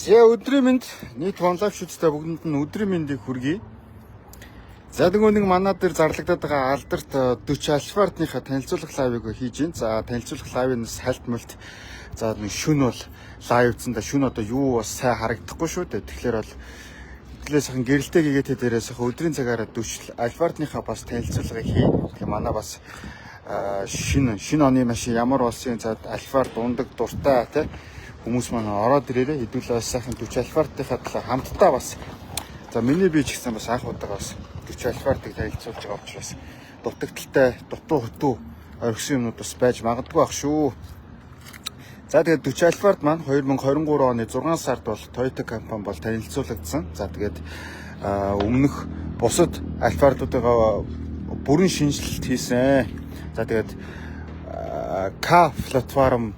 За өдрийн мэнд нийт онлайнчуудтай бүгдэнд нь өдрийн мэндийг хүргэе. За нөгөө нэг манаа дээр зарлагдаад байгаа алдарт 40 альфардныхаа танилцуулах лайвыг хийж гин. За танилцуулах лайвынаас хальт мөлт за нэг шүн бол лайвцсан да шүн одоо юу бас сайн харагдахгүй шүү дээ. Тэгэхээр бол хэлээ сайхан гэрэлтэй гэгээд дээрээ сайхан өдрийн цагаараа 40 альфардныхаа бас танилцуулгыг хий. Тэгээ манаа бас шинэ оны машин ямар болсон за альфард ундаг дуртай тий хүмүүс маань ороод ирээрээ хэдүүлээ сайхан 40 альфардынхаа талаа хамтдаа бас за миний би ч гэсэн бас анх удаа бас 40 альфардыг танилцуулж байгаа учраас дутагдaltaй дутуу хөтөө оргисон юмнууд бас байж магадгүй ах шүү. За тэгээд 40 альфард маань 2023 оны 6 сард бол Toyota компани бол танилцуулагдсан. За тэгээд өмнөх бусад альфардуудаа бүрэн шинжилэлт хийсэн. За тэгээд K платформ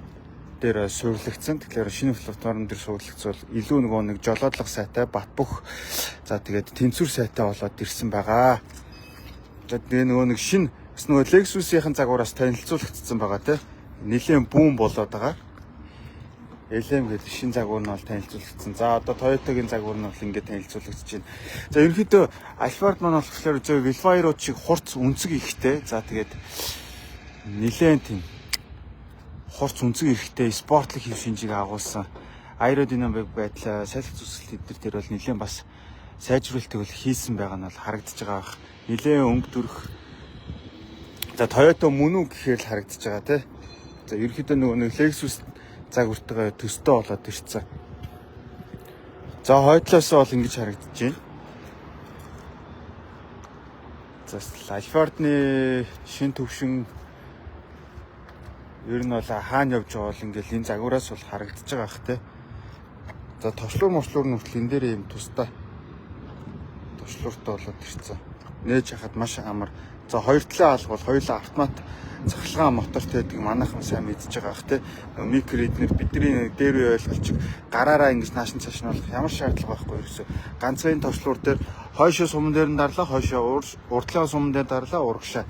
дээр суурилагдсан. Тэгэхээр шинэ платформ дээр суурилагдсан бол илүү нөгөө нэг жолоодлого сайтай Батбөх за тэгээд тэнцвэр сайтай болоод ирсэн байгаа. За тэгээ нөгөө нэг шинэ бас нөгөө Lexus-ийн загвараас танилцуулагдсан байгаа тий. Нилийн бүүн болоод байгаа. LM гэдэг шинэ загвар нь бол танилцуулагдсан. За одоо Toyota-гийн загвар нь бол ингээд танилцуулагдаж байна. За ерөнхийдөө Alphard маань болохоор зөв Vivaro шиг хурц үнцэг ихтэй. За тэгээд нилээн тийм хурц үнцэг ихтэй спортлог хэв шинжийг агуулсан аэродинамик байдал салхи зүсгэлт эдгээр төр бол нилээн бас сайжруулалтыг бол хийсэн байгаа нь бол харагдаж байгаа бах. Нилээн өнгө төрх за Toyota мөн үү гэхээр л харагдаж байгаа тий. За ерөнхийдөө нөгөө Lexus загвартайгаа төстэй болоод ирсэн. За хойдлоосоо бол ингэж харагдаж байна. За Alphard-ны шин төвшин ер нь бол хаана явж байгаа бол ингээл энэ загвараас бол харагдаж байгаа ах те. За тослуур нүртэл энэ дээр юм тустай тослууртай болоод ирсэн. Нээж хахад маш амар. За хоёр талын алга бол хоёулаа автомат цахилгаан мотортой гэдэг манайхан сайн мэдж байгаа ах те. Микро эднэр бидний дээр үе ойлголч гараараа ингэж наашин цааш нь болох ямар шаардлага байхгүй ерөөсөө. Ганцхан тослуур дээр хойшоо суман дээр нь дарлаа, хойшоо урдлын суман дээр дарлаа, урагшаа.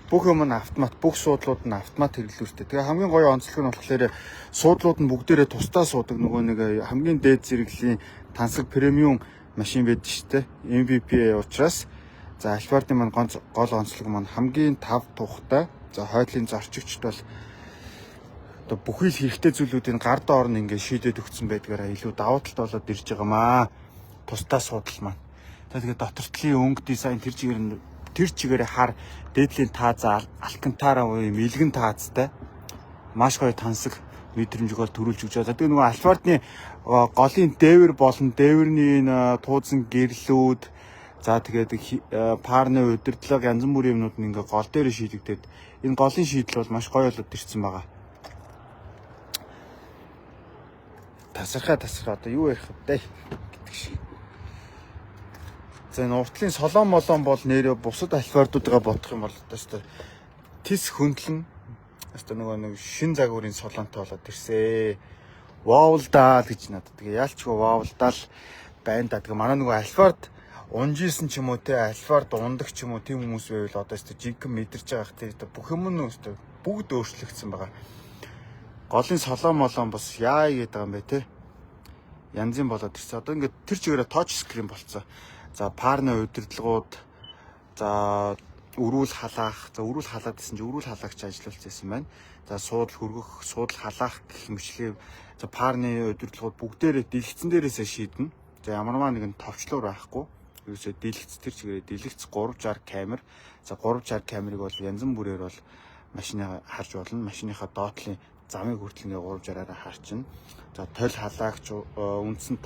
Бүх юм нь автомат, бүх суудлууд нь автомат хэрэглүүлдэг. Тэгээ хамгийн гоё онцлог нь болохоор суудлууд нь бүгдээрээ тусдаа суудаг нөгөө нэг хамгийн дээд зэрэглэлийн тансаг премиум машин байдаг шүү дээ. MVP учраас за Alphard-ын маань гол онцлог маань хамгийн тав тухтай. За хойдлын зорчигчд бол одоо бүхий л хэрэгтэй зүйлүүдийн гар доор нь ингээд шийдээд өгсөн байдгаараа илүү давуу талтай болоод ирж байгаамаа. Тусдаа суудлал маань. За тэгээ дотор талын өнгө дизайн тэр чигээрээ хар дээдлийн таазаа алкантара буюу мэлгэн таазтай маш гоё тансаг мэдрэмжийг бол төрүүлж өгч байгаа. Тэгээ нөгөө Alphard-ны голын дээвэр болон дээвэрний энэ туузан гэрлүүд за тэгээд парны удирдлага янз бүрийн юмнууд нь ингээ гол дээр шийдэгдээд энэ голын шийдэл бол маш гоё болоод ирсэн байгаа. Тасархаа одоо юу ярих вэ гэдэг шиг. За энэ уртлын солон молон бол нэрээ бусад Alphard-уудаа бодох юм бол одоо тис хөндлөн одоо нөгөө нэг шин загварын солонтой болоод ирсэн. Воулдаа л гэж надад тэгээ яалчгүй воулдаа л байна да. Тэгээ манай нөгөө Alphard унжижсэн ч юм уу те Alphard ундаг ч юм уу тийм хүмүүс байвал одоо жинхэнэ мэдэрч байгаа хэ те бүх юм нь бүгд өөрчлөгдсөн байгаа. Голын солон молон бас яа гэдэг юм бэ те. Янзын болоод ирсэн. Одоо ингээд тэр чигээрээ touch screen болцсон. За парны удирдлагууд за өрүүл халаах гэсэн чинь өрүүл халаагч ажиллуулсан байна. За суудал хөргөх, суудал халаах гэх мэтлээ. За парны удирдлагууд бүгдээрээ дэлгэцэн дээрээсээ шийднэ. За ямарваа нэгэн товчлуур байхгүй. Ерөөсөө дэлгэц тэр чигээрээ дэлгэц 360 камер. За 360 камерыг бол янз бүрээр бол машинаа харж болно. Машиныхаа доотлын замыг хүртэл ингээ 360-аараа харчна. За тойл халаагч үндсэн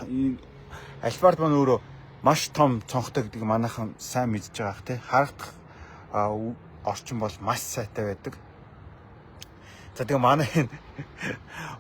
Alphard маань өөрөө маш том цонхтой гэдэг манайхан сайн мэдж байгаа х тий. Харагдах орчин бол маш сайтай байдаг. За тэгээ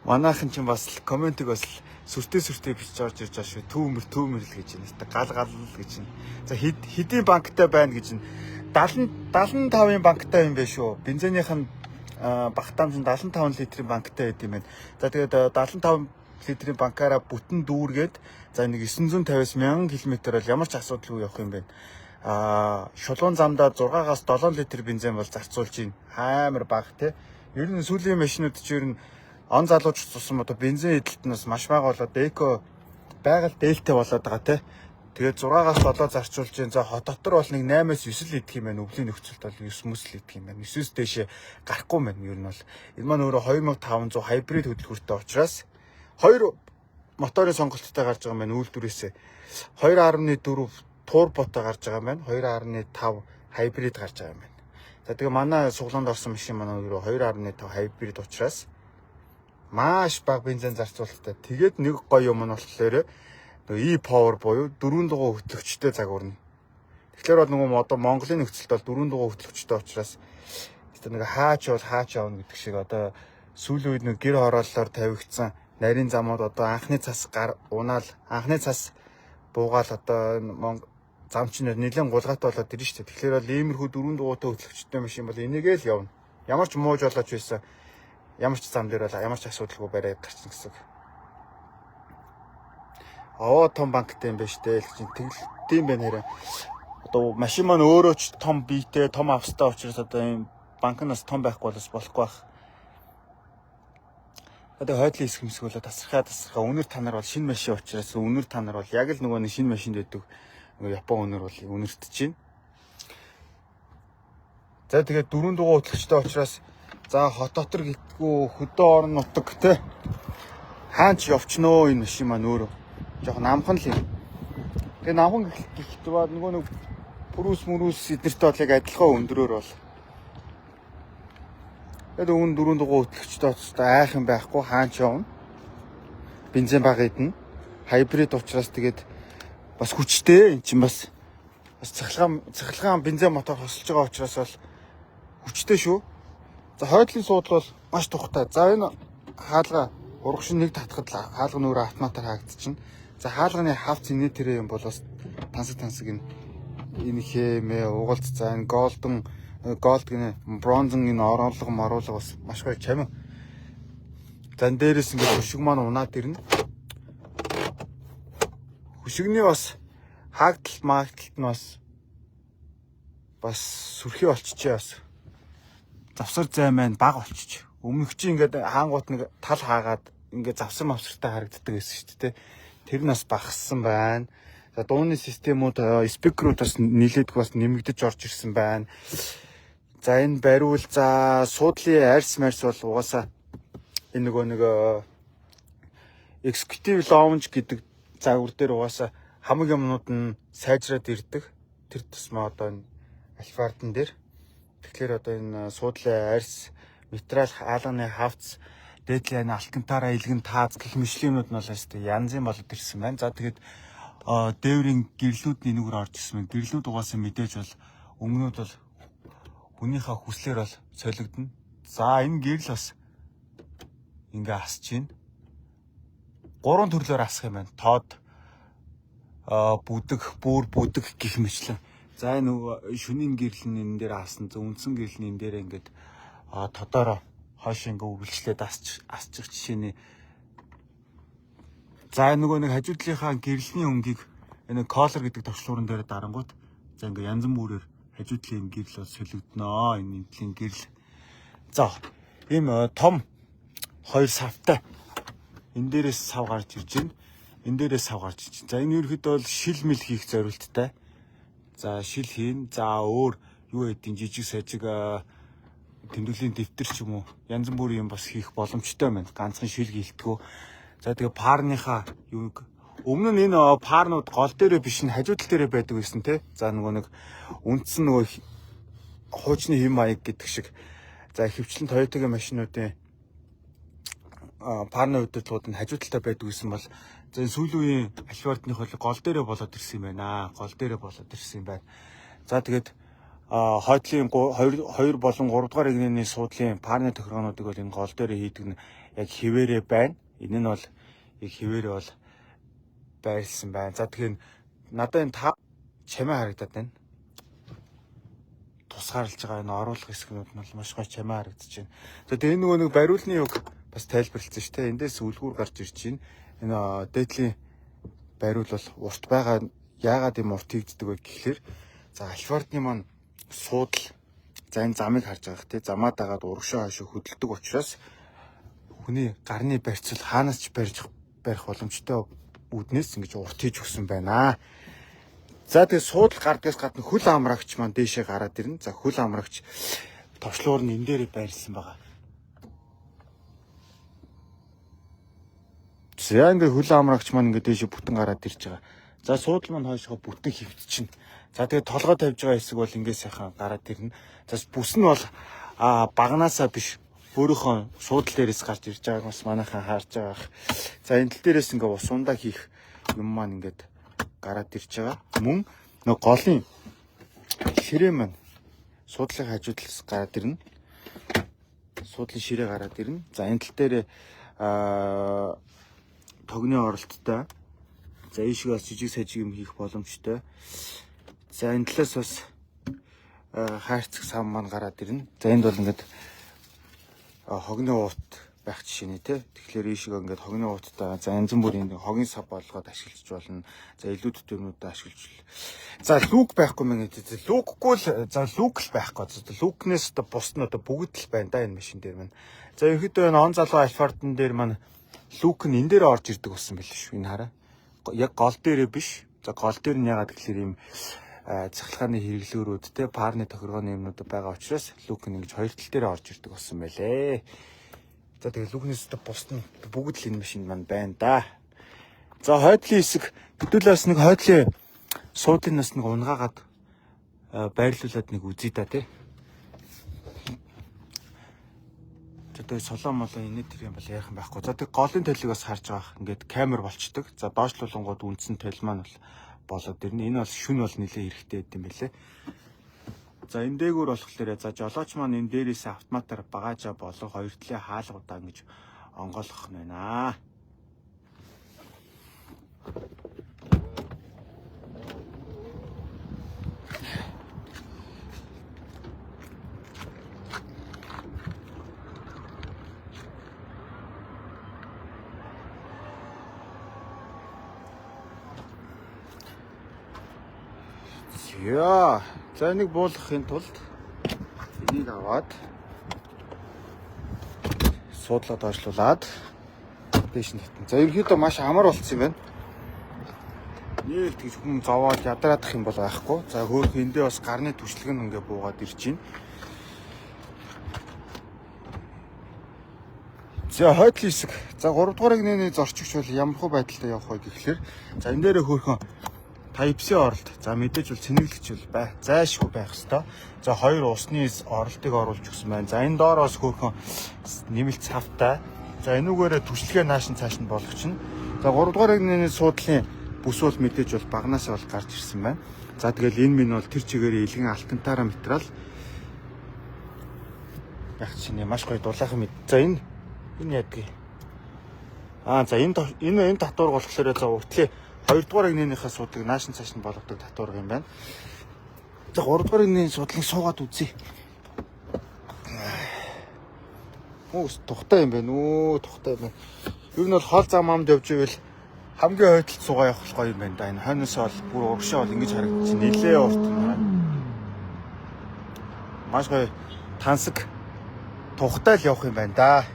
манайхан ч бас комментиг бас сүртэй бичиж орж ирж байгаа шүү. Түүмэр л гэж байна. Гал гэж байна. За хэдийн банктай байна гэж байна. 75-ын банктай юм байна шүү. Бензинийх нь багтаамж 75 литрийн банктай байд юм байна. За тэгээд 75 литрийн банкаараа бүтэн дүүргээд за нэг 950-аас 1000 км бол ямар ч асуудалгүй явах юм бэ. Шулуун замдаа 6-аас 7 литр бензин бол зарцуулж байна. Амар бага те. Ер нь сүүлийн машинууд ч ер нь он залууч тусам одоо бензин эдэлт нь бас маш бага болоод эко байгаль дээлтэй болоод байгаа те. Тэгээд 6-аас 7 зарчуулж जैन. За хот дотор бол нэг 8-аас 9 л идэх юм байна. Өвлийн нөхцөлд бол 9 мөс л идэх юм байна. 9-өөс дээшээ гарахгүй юм байна. Ер нь бол энэ маань өөрөө 2500 хайбрид хөдөлгөөртэй учраас 2 моторын сонголттой гарч байгаа юм байна. Үйлдвэрээсээ 2.4 турботой гарч байгаа юм байна. 2.5 хайбрид гарч байгаа юм байна. За тэгээ манай суглаанд орсон машин маань өөрөө 2.5 хайбрид учраас маш бага бензин зарцуулалттай. Тэгээд нэг гоё юм нь болохоор e-power буюу 4 дугуй хөтлөгчтэй загварна. Тэгэхээр бол нөгөө одоо Монголын нөхцөлд бол 4 дугуй хөтлөгчтэй учраас нэг хаач бол хаач явна гэдэг шиг одоо сүүлийн үед нэг гэр хорооллоор тавигдсан нарийн замууд одоо анхны цас унаал анхны цас буугаал одоо зам чинь нэлээд гулгаатай болоод ирнэ шүү дээ. Тэгэхээр бол иймэрхүү 4 дугуйтай хөтлөгчтэй машин бол энийгээ л явна. Ямар ч мууж болооч байсан. Ямар ч зам дээр бол ямар ч асуудалгүй бариад гарчна гэсэн. Том банктай юм байна штэ. Тийм байна хараа. Одоо машин маань өөрөө ч том биетэй, том австай учраас одоо ийм банкнаас том байхгүй болос болохгүй байх. Одоо хойдлын хэсэг мэсгүүлээ тасархаа өнөр танаар бол шинэ машин учраас өнөр танаар бол яг л нөгөө шинэ машинд өгдөг Япон өнөр бол өнөртөж байна. За тэгээд 4 дугуй хөтлөгчтэй учраас за хот дотор гэтгүү хөдөө орон нутаг те хаач явчноо энэ машин маань өөрөө жоохон намхан л юм. Тэгээ намхан гэхдээ нөгөө нэг бүрүүс эднэртэй бол яг адилхан өндрөөр бол. Тэгээд өвн 4 дугуй хөтлөгчтэй очтой айх юм байхгүй хаач явна. Бензин бага идэнэ. Хайбрид учраас тэгээд бас хүчтэй эн чинь бас цахилгаан бензин мотор хосолж байгаа учраас бол хүчтэй шүү. За хойдлын суудлал бол маш тухтай. За энэ хаалга урагш нэг татхад хаалга нүүрэ автоматар хаагдчихна. За хаалганы хавц инээ тэрэ юм бол бас тансаг энэ хэмээ угалт за энэ голд гинэ бронзын энэ оруулга бас маш гоё чамин. Зан дээрээс ингээд хөшиг маань унаад ирнэ. Хөшигний бас хаагдталт нь бас сүрхий болчихжээ бас. Завсар зай маань бага болчих. Өмнөх чи ингээд хаангуут нэг тал хаагаад ингээд завсан мавсартай харагддаг байсан шүү дээ. Тэр нь бас багассан байна. За дууны системүүд спикерүүд бас нийлээд бас нэмэгдэж орж ирсэн байна. За энэ бариул за суудлын арьс марс бол угаасаа энэ нэг executive lounge гэдэг загвар дээр угаасаа хамаг юмнууд нь сайжраад ирдэг. Тэр тусмаа одоо энэ альфардн дээр. Тэгэхээр одоо энэ суудлын арьс, материал хаалганы хавц, дээдлийн алкантара, илгэн тааз гэх мэтлийнүүд нь бол өстэй янзын болоод ирсэн байна. За тэгээд дээврийн гэрлүүдний нүгэр орж ирсэн байна. Гэрлүүд угаасаа мэдээж бол өмнөд бол хүнийхээ хүслээр бол солигдно. За энэ гэрэл бас ингээ асч байна. 3 төрлөөр асах юм байна. Тод бүр бүдэг гэх мэтлэн. За энэ шөнийн гэрэл нь энэ дээр аасан. Үндсэн гэрэл нь энэ дээр ингээд тодороо хойш ингээ үргэлжлээд асчих жишээний. За нөгөө нэг хажуудлынхаа гэрэлний өнгийг энэ колор гэдэг товчлуурын дээр дарангуут. За ингээ янз бүрээр хажуудлын гэрэл бол солигдноо. Энэ нэмтлийн гэрэл. За ийм том 2 савтай. Энэ дээрээс сав гарч ирж байна. Энэ дээрээс сав гарч ирж байна. За энэ ерөөхдөө бол шил мэл хийх зорилттой. За шил хийн. За өөр юу гэдэг жижиг сажиг тэмдэглэлийн дэвтэр ч юм уу янз бүрийн юм бас хийх боломжтой байна. Ганцхан шил гэлтгөө. За тэгээ парныхаа юуг өмнө нь энэ парнууд гол дээрээ биш нь хажуудал дээрээ байдаг байсан те. За нөгөө нэг үндсэн нөгөө хуучны хэм маяг гэдэг шиг. За ихэвчлэн Toyota-гийн машинуудын парны удирдлагууд нь хажуудалтай байдаг гэсэн бол за сүүлийн үеийн альфардны хол гол дээрээ болоод ирсэн юм байна. Гол дээрээ болоод ирсэн юм байна. За тэгээд хойдлын 2 болон 3 дугаар игнэний суудлын парны тохиргоонуудыг бол энэ гол дээрээ хийдэг нь яг хിവэрэ байна. Энэ нь бол яг хിവэрэ бол байрлсан байна. За тэгэхээр надад энэ чамаа харагдаад байна. Тусгаарлаж байгаа энэ оруулах хэсгүүд нь бол маш гоё чамаа харагдаж байна. За тэгээ нөгөө нэг бариулны юг бас тайлбарлалцсан шүү дээ. Эндээс үлгүүр гарч ирж байна. Энэ дээдлийн бариул бол урт байгаа яагаад юм урт хийгддэг вэ гэхлээр за альфардны маань суудл за энэ замыг харж байгаа тий замаа дагаад урагшаа хойшоо хөдөлдөг учраас хүний гарны барьцал хаанаас ч барих боломжтой үүднээс ингэж урт хийж өгсөн байна. За тэгээ суудал гардгаас гадна хөл амрагч маань дээшээ гараад ирнэ. За хөл амрагч товчлуур нь энэ дээр байрлсан байгаа. За ингээ хөл амрагч маань ингээ дээшээ бүтэн гараад ирж байгаа. За суудал маань хойшоо бүтэн хөвтчихнэ. За тэгээ толгой тавьж байгаа хэсэг бол ингээ сайхан гараад ирнэ. За бүс нь бол багнаасаа биш өөрийнхөө суудал дээрээс гарч ирж байгааг бас манайхан харж байгаа. За энэ тал дээрээс ингээ ус ундаа хийх юм маань ингээд гараад ирж байгаа. Мөн нэг голын ширээ маань суудлын хажуу талаас гараад ирнэ. Суудлын ширээ гараад ирнэ. За энэ тал дээр тогны оролттой. За ийшгээс жижиг сажиг юм хийх боломжтой. За энэ талаас бас хайрцаг сав маань гараад ирнэ. За энд бол ингээд хогны уут байх жишээ нэ тий. Тэгэхээр ийшээ ингээд хогны ууттай за янз бүрийн хогийн сав болгоод ашиглаж болно. За илүү төтөөнүүдэд ашиглаж болно. За лүк байхгүй мэн гэдэг. Лүкгүй л за лүк л байхгүй. Лүкнээс одоо бус нь одоо бүгд л байна да энэ машин дээр маань. За ерөөдөө энэ он залуу альфардн дээр маань лүк нь энэ дээр орж ирдэг болсон байл шүү. Энэ хараа. Яг гол дээрээ биш. За гол дээр нь ягаад гэхээр ийм цахилгааны хэрэглүүрүүд те парны тохиргооны юмнууд байгаа учраас лүк нь ингэж хоёр тал дээр орж ирдэг болсон байлээ. За тэгээ лүкнээс бус нь бүгд л энэ машин маань байна да. За хойдлын хэсэг хэдүүлээс нэг хойдлын суудлын нас нэг унгаагаад байрлуулад нэг үзье да тий. За тэгээ солон молоо инээ тэр юм бол ярих юм байхгүй. За тэгээ голын талыг бас харж байгаа. Ингээд камер болчдөг. За доошлуулангууд үндсэн тал маань бол болоод ирнэ. Энэ бол шүн бол нэлээ хэрэгтэй гэдэм байлээ. За энэ дээгүүр болохоор за жолооч маань энэ дээрээс автоматар багаажаа болго хоёр талын хаалгуудаа ингэж онгойлгох нь байна. Яа, за нэг буулгахын тулд энийг аваад суудлаа доошлуулад дээш нь хитэн. За ерөнхийдөө маш амар болцсон юм байна. Нэг тэгж хүн зовоод ядраадах юм бол байхгүй. За хөөх эндээ бас гарны түшлэг нь ингээ буугаад ирж байна. За хойдлын хэсэг. За 3 дугаар гинэний зорчигч бол ямар хөө байдалтай явах вэ гэхлээр за энэ дээр хөөхөн Type-C оролт. За мэдээж бол цэнэглэгч бол зайшгүй байх хэвээр. За хоёр усны оролтыг оруулж өгсөн байна. За энэ доороос хөөхөн нэмэлт цавтай. За энүүгээрээ түшлэгээ нааш цааш нь болгочихно. За 3 дугаар гинэний суудлын бүс бол мэдээж бол багнаасаа бол гарч ирсэн байна. За тэгэл энэ минь бол тэр чигээр илгэн алтантаараа материал яг чинь маш гоё дулаахан мэд. За энэ ядгийг. За энэ татвар болохоор за уртлын 2 дугаар гинэнийхээ суудлыг нааш цааш нь болгодог татвар юм байна. За 3 дугаар гинэний суудлыг суугаад үзье. Өөс тухтай юм байна. Тухтай байна. Ер нь бол хол зам амд явж ивэл хамгийн хойдолд суугаа явах гоё юм байна да. Энэ хойноос бол бүр урагшаа бол ингэж харагдчих. Нилээ урт юм байна. Маш гоё тансаг тухтай л явах юм байна да.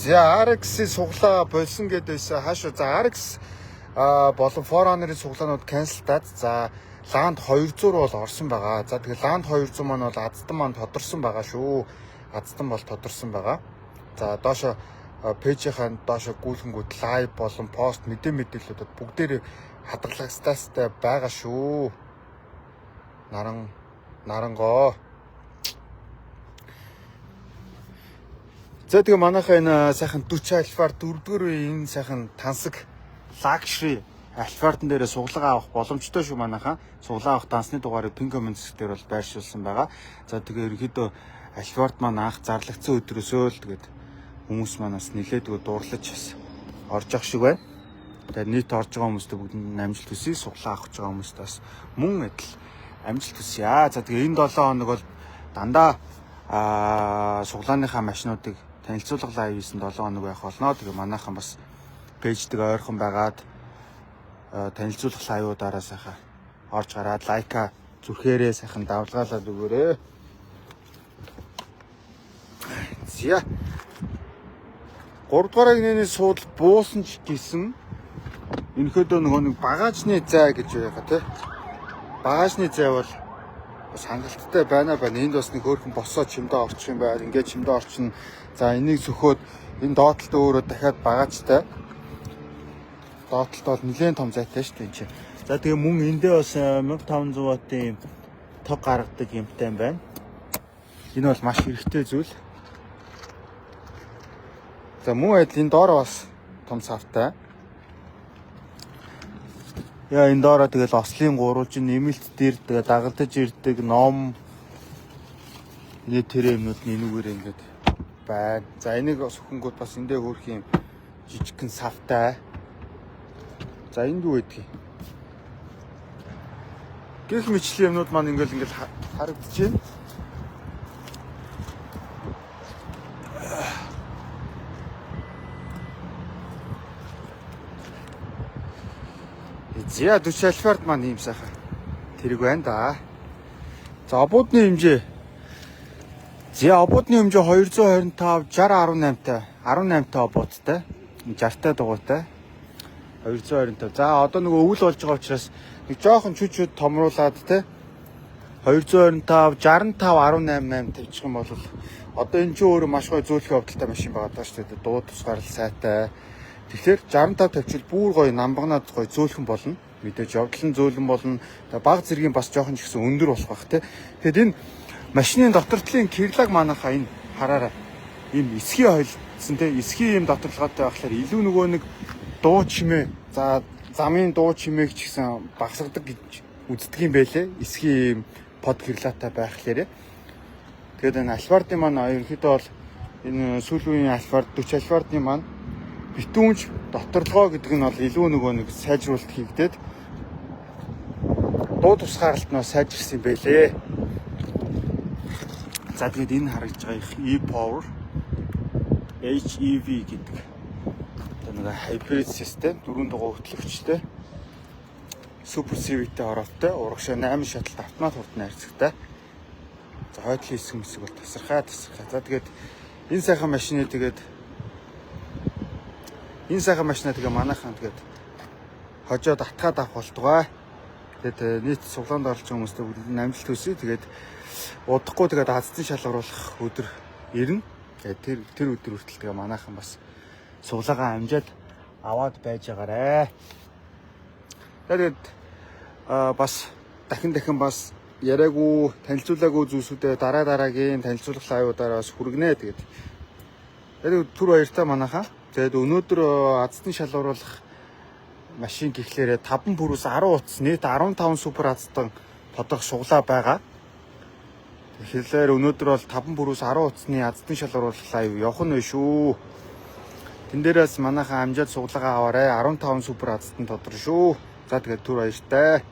За RX-ийн суглаа болсон гэдээсээ хаашаа за RX болон Forerunner-ийн суглаанууд cancelдаад за Land 200 бол орсон байгаа. За тэгээ Land 200 маань бол аздан маань тодорсон байгаа шүү. Аздан бол тодорсон байгаа. За доошо пэйжийнхэн доошо гүйлгэнгүүд лайв болон пост мэдээллүүдэд бүгдээр хадгалагстай байгаа шүү. Нарангоо. За тэгээ манайхаа энэ сайхан 40 альфаар 4-р үеийн энэ сайхан тансаг luxury альфаартн дээрээ суглаа авах боломжтой шүү манайхаа. Суглаа авах тансны дугаарыг pin comment дээр бол байршуулсан байгаа. За тэгээ ерөөдөө альфаарт маань анх зарлагдсан өдрөөсөө л тэгээд хүмүүс манаас нилээд дуурлаж бас орж ах шиг байна. Тэгээд нийт орж байгаа хүмүүстээ бүгдэнд амжилт хүсье. Суглаа авах гэж байгаа хүмүүст бас мөн адил амжилт хүсье. За тэгээ энэ 7 хоног бол дандаа суглааныхаа машинуудыг танилцуулга лайв хийсэн 7 хоног байх болно. Тэгээ манайхан бас пэйждэг ойрхон байгаад танилцуулга лайвуудаараа сайхан орж гараад лайка зүрхээрээ сайхан давлгаалаад өгөөрэй. За 3 дугаар агнины суудал буусан ч гэсэн энэхөөдөө нөгөө нэг багажны зай гэж байгаа тий. Багажны зай бол бас хангалттай байна. Энд бас нэг хөөрхөн босоо чимдээ орчих юм байна. Ингээд чимдээ орчихно. За энийг зөвхөөд энэ доотлолт өөрөө дахиад багажтай. Доотлолт бол нэлээд том зайтай шүү дээ энэ чинь. За тэгээ мөн эндээ бас 1500 ваттын тог гаргадаг юмтай юм байна. Энэ бол маш хэрэгтэй зүйл. За мөн адил энэ доор бас том савтай. Яа энэ доороо тэгэл ослын гурвалжин нэмэлт дээр тэгээ дагалдаж ирдэг ном энэ тэр юмнууд нь энүүгээр ингээд байна. За энийг сөхөнгүүд бас эндээ хөөрх юм жижигхэн савтай. За энд юу гэдгийг. Гэх мэтчлийн юмнууд маань ингээд харагдаж байна. За 40 альфард маань ийм сайхан тэрэг байна да. За обуудны хэмжээ. За обуудны хэмжээ 225 60 18-тай обуудтай. 60-тай дугуйтай. 225. За одоо нөгөө өвөл болж байгаа учраас нэг жоохон чүчүүд томруулаад те 225 65 18 тавьчих юм бол одоо энэ ч өөрөө маш гоё зөөлхөн явдалтай машин байгаа даа шүү дээ. Дуу тусгаар сайтай. Тэгэхээр 65 тавьчил бүр гоё намбагнаад гоё зөөлхөн болно. Мэдээж явдал нь зөөлөн болно. Баг зэргийн бас жоохон ч гэсэн өндөр болох бах те. Тэгэхэд энэ машины дотортлын кирлаг манайхаа энэ хараарай. Ийм эсхий хойлцсон те. Эсхий юм доторлоготой байхлаар илүү нөгөө нэг дуу чимээ. За замын дуу чимээг ч гэсэн багсгадаг гэж үздэг юм байлээ. Эсхий юм под кирлатай байхлаарэ. Тэгээд энэ альфардын маань ерөнхийдөө бол энэ сүүлийн альфард 40 альфардны маань битүүнж доторлогоо гэдэг нь бол илүү нөгөө нэг сайжруулалт хийгдээд дуу тусгаарлалт нь сайжирсан юм байлээ. За тэгээд энэ харагдж байгаа e-power HEV гэдэг нэг hybrid system 4 дугаар хөтлөгчтэй супер CVT оролттой урагшаа 8 шаталт автомат хурдны харьцагтай. За хойдлын хэсэг бол тасархай. За тэгээд энэ сайхан машины манайхан тэгээд хожоод атгаад авах болтугай. Тэгээд нийт суглаанд орж байгаа хүмүүстээ амжилт хүсье. Тэгээд удахгүй тэгээд азтын шалгаруулах өдөр ирнэ. Тэгээд тэр өдөр хүртэл тэгээд манайхан бас суглаагаа амжаад аваад байж байгаарэ. Тэгээд бас дахин бас яриаггүй танилцуулаагүй зүйлсүүдээ дараагийн танилцуулах лайвуудаар бас хүргэнэ. Тэгээд түр баяртай манайхаа. Тэгээд өнөөдөр азтын шалгаруулах машин гэхлээрээ 5 пүрээс 10 утас нийт 15 супер азтан тодорх суглаа байгаа. Тэгэхээр өнөөдөр бол 5 пүрээс 10 утасны азтын шалгаруулах лайв явах нь шүү. Тэн дээрээс манайхаа амжаад суглаагаа аваарэ. 15 супер азтан тодор шүү. За тэгээд түр баяртай.